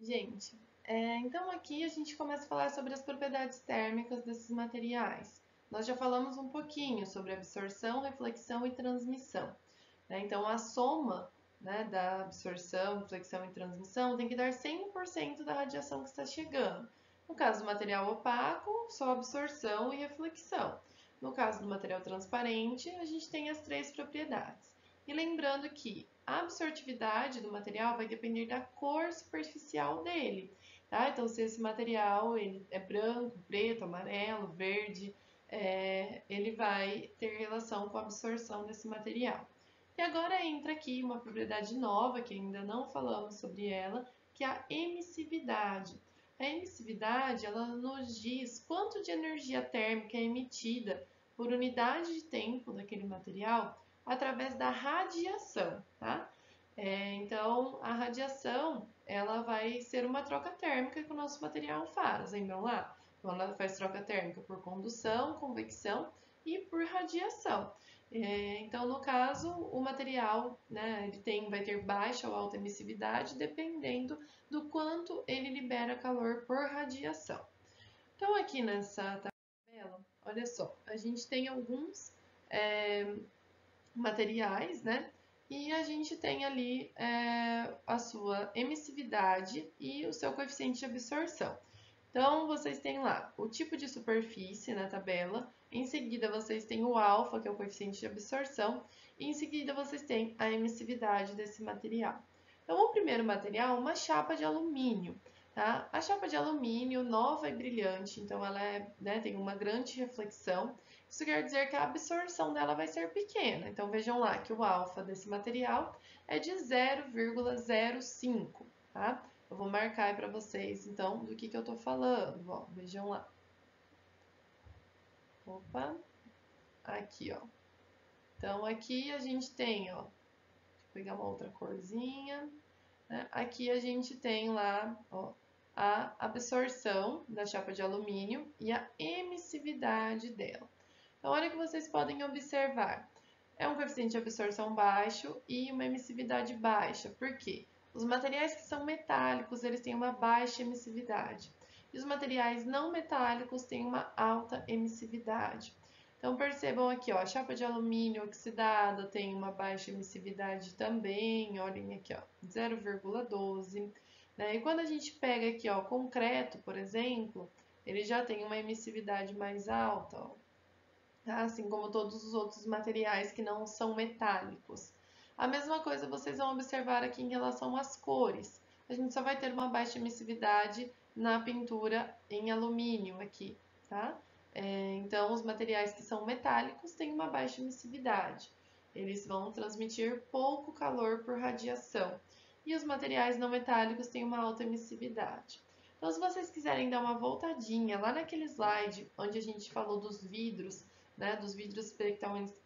Gente, então aqui a gente começa a falar sobre as propriedades térmicas desses materiais. Nós já falamos um pouquinho sobre absorção, reflexão e transmissão, né? Então a soma, né, da absorção, reflexão e transmissão tem que dar 100% da radiação que está chegando. No caso do material opaco, só absorção e reflexão. No caso do material transparente, a gente tem as três propriedades. E lembrando que a absortividade do material vai depender da cor superficial dele, tá? Então, se esse material ele é branco, preto, amarelo, verde, ele vai ter relação com a absorção desse material. E agora entra aqui uma propriedade nova, que ainda não falamos sobre ela, que é a emissividade. A emissividade, ela nos diz quanto de energia térmica é emitida por unidade de tempo daquele material através da radiação, tá? Então, a radiação, ela vai ser uma troca térmica que o nosso material faz, lembram lá? Então, ela faz troca térmica por condução, convecção e por radiação. Então, no caso, o material, né, vai ter baixa ou alta emissividade, dependendo do quanto ele libera calor por radiação. Então, aqui nessa tabela, olha só, a gente tem alguns é, materiais, né? E a gente tem ali a sua emissividade e o seu coeficiente de absorção. Então, vocês têm lá o tipo de superfície na tabela, em seguida vocês têm o alfa, que é o coeficiente de absorção, e em seguida vocês têm a emissividade desse material. Então, o primeiro material é uma chapa de alumínio. Tá? A chapa de alumínio nova e brilhante, então ela tem uma grande reflexão. Isso quer dizer que a absorção dela vai ser pequena. Então, vejam lá que o alfa desse material é de 0,05, tá? Eu vou marcar aí para vocês, então, do que eu estou falando. Ó, vejam lá. Opa, aqui, ó. Então, aqui a gente tem, ó, deixa eu pegar uma outra corzinha. Né? Aqui a gente tem lá, ó, a absorção da chapa de alumínio e a emissividade dela. Então, olha que vocês podem observar. É um coeficiente de absorção baixo e uma emissividade baixa. Por quê? Os materiais que são metálicos, eles têm uma baixa emissividade. E os materiais não metálicos têm uma alta emissividade. Então, percebam aqui, ó, a chapa de alumínio oxidada tem uma baixa emissividade também. Olhem aqui, ó, 0,12. Né? E quando a gente pega aqui, ó, concreto, por exemplo, ele já tem uma emissividade mais alta, ó, assim como todos os outros materiais que não são metálicos. A mesma coisa vocês vão observar aqui em relação às cores. A gente só vai ter uma baixa emissividade na pintura em alumínio aqui, tá? Então, os materiais que são metálicos têm uma baixa emissividade. Eles vão transmitir pouco calor por radiação. E os materiais não metálicos têm uma alta emissividade. Então, se vocês quiserem dar uma voltadinha lá naquele slide onde a gente falou dos vidros, né, dos vidros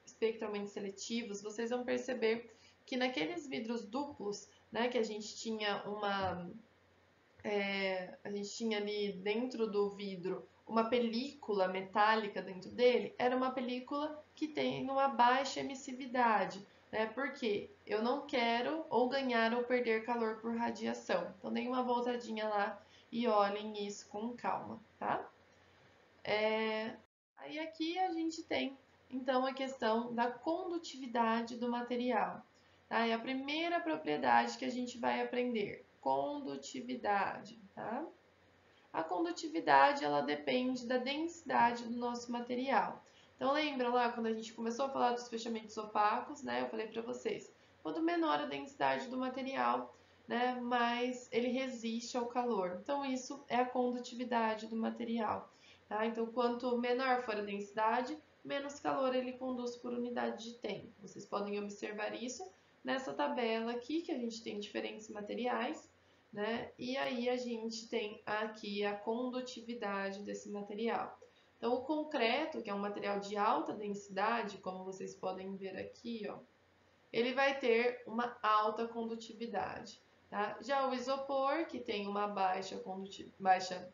espectralmente seletivos, vocês vão perceber que naqueles vidros duplos, né, que a gente tinha a gente tinha ali dentro do vidro uma película metálica dentro dele, era uma película que tem uma baixa emissividade, né? Porque eu não quero ou ganhar ou perder calor por radiação. Então, deem uma voltadinha lá e olhem isso com calma, tá? Aí aqui a gente tem então a questão da condutividade do material. Tá? E a primeira propriedade que a gente vai aprender, condutividade. Tá? A condutividade ela depende da densidade do nosso material. Então lembra lá quando a gente começou a falar dos fechamentos opacos, né? Eu falei para vocês, quanto menor a densidade do material, né, mais ele resiste ao calor. Então isso é a condutividade do material. Tá? Então, quanto menor for a densidade, menos calor ele conduz por unidade de tempo. Vocês podem observar isso nessa tabela aqui, que a gente tem diferentes materiais, né? E aí a gente tem aqui a condutividade desse material. Então, o concreto, que é um material de alta densidade, como vocês podem ver aqui, ó, ele vai ter uma alta condutividade. Tá? Já o isopor, que tem uma baixa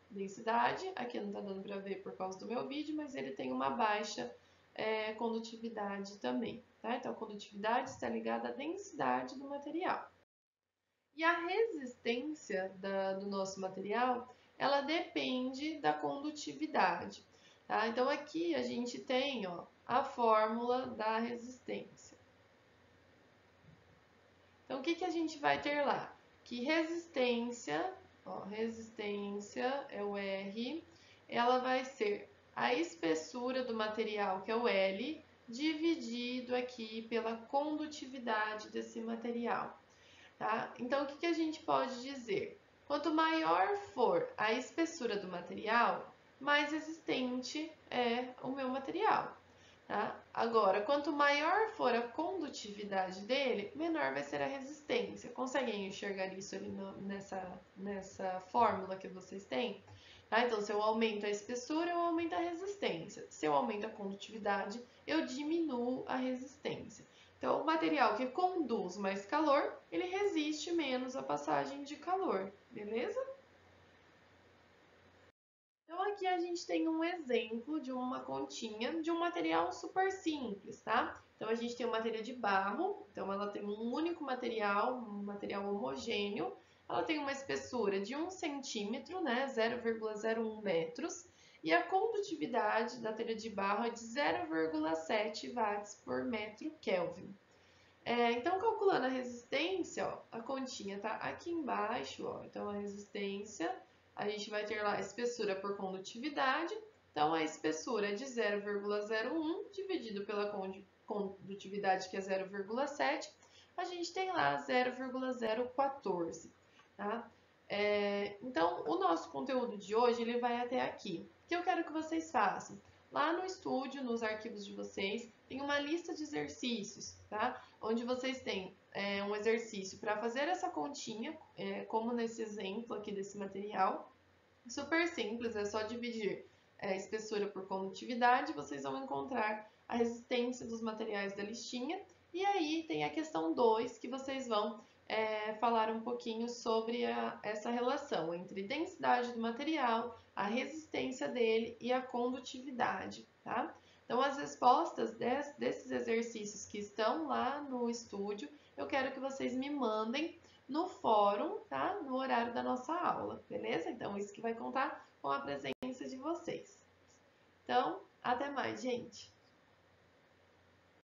densidade, aqui não está dando para ver por causa do meu vídeo, mas ele tem uma baixa condutividade também. Tá? Então, a condutividade está ligada à densidade do material. E a resistência resistência do nosso material, ela depende da condutividade, tá? Então, aqui a gente tem, ó, a fórmula da resistência. Então, o que a gente vai ter lá? Que resistência, ó, resistência é o R, ela vai ser a espessura do material, que é o L, dividido aqui pela condutividade desse material, tá? Então, o que a gente pode dizer? Quanto maior for a espessura do material, mais resistente é o meu material, tá? Agora, quanto maior for a condutividade dele, menor vai ser a resistência. Conseguem enxergar isso ali nessa fórmula que vocês têm? Tá? Então, se eu aumento a espessura, eu aumento a resistência. Se eu aumento a condutividade, eu diminuo a resistência. Então, o material que conduz mais calor, ele resiste menos à passagem de calor, beleza? Então, aqui a gente tem um exemplo de uma continha de um material super simples, tá? Então, a gente tem uma matéria de barro, então ela tem um único material, um material homogêneo. Ela tem uma espessura de 1 centímetro, né, 0,01 metros, e a condutividade da telha de barro é de 0,7 watts por metro Kelvin. Então, calculando a resistência, ó, a continha tá aqui embaixo, ó. Então, a resistência, a gente vai ter lá a espessura por condutividade. Então, a espessura é de 0,01 dividido pela condutividade, que é 0,7, a gente tem lá 0,014, tá? Então, o nosso conteúdo de hoje, ele vai até aqui. O que eu quero que vocês façam? Lá no estúdio, nos arquivos de vocês, tem uma lista de exercícios, tá? Onde vocês têm um exercício para fazer essa continha, como nesse exemplo aqui desse material. Super simples, é só dividir a espessura por condutividade, vocês vão encontrar a resistência dos materiais da listinha. E aí tem a questão 2, que vocês vão falar um pouquinho sobre essa relação entre densidade do material, a resistência dele e a condutividade, tá? Então, as respostas desses exercícios que estão lá no estúdio, eu quero que vocês me mandem no fórum, tá? No horário da nossa aula, beleza? Então, isso que vai contar com a presença de vocês. Então, até mais, gente!